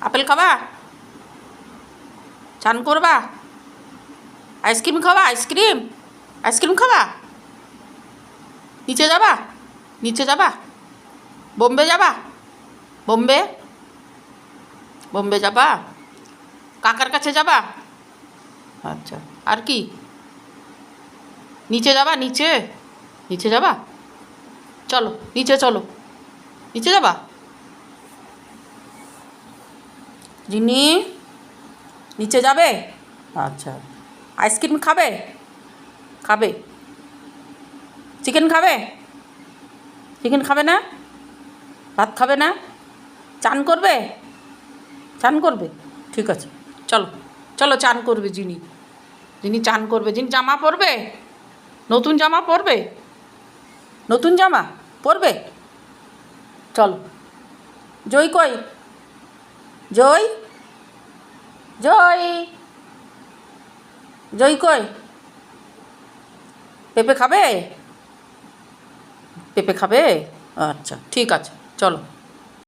Apple খাবা? চান করবা? আইসক্রিম খাবা? আইসক্রিম আইসক্রিম খাবা? নিচে যাবা? নিচে যাবা? বোম্বে যাবা? বোম্বে বোম্বে যাবা? কাকার কাছে যাবা? আচ্ছা, আর কি? নিচে যাবা? নিচে নিচে যাবা? চলো নিচে, চলো নিচে যাবা? জিনি নিচে যাবে? আচ্ছা, আইসক্রিম খাবে? খাবে? চিকেন খাবে? চিকেন খাবে না? ভাত খাবে না? চান করবে? চান করবে? ঠিক আছে, চলো চলো, চান করবে জিনি। যিনি চান করবে, যিনি জামা পরবে, নতুন জামা পরবে, নতুন জামা পরবে। চলো। জয় কই? জয় জয় জয় কই? পেঁপে খাবে? পেঁপে খাবে? আচ্ছা ঠিক আছে, চলো।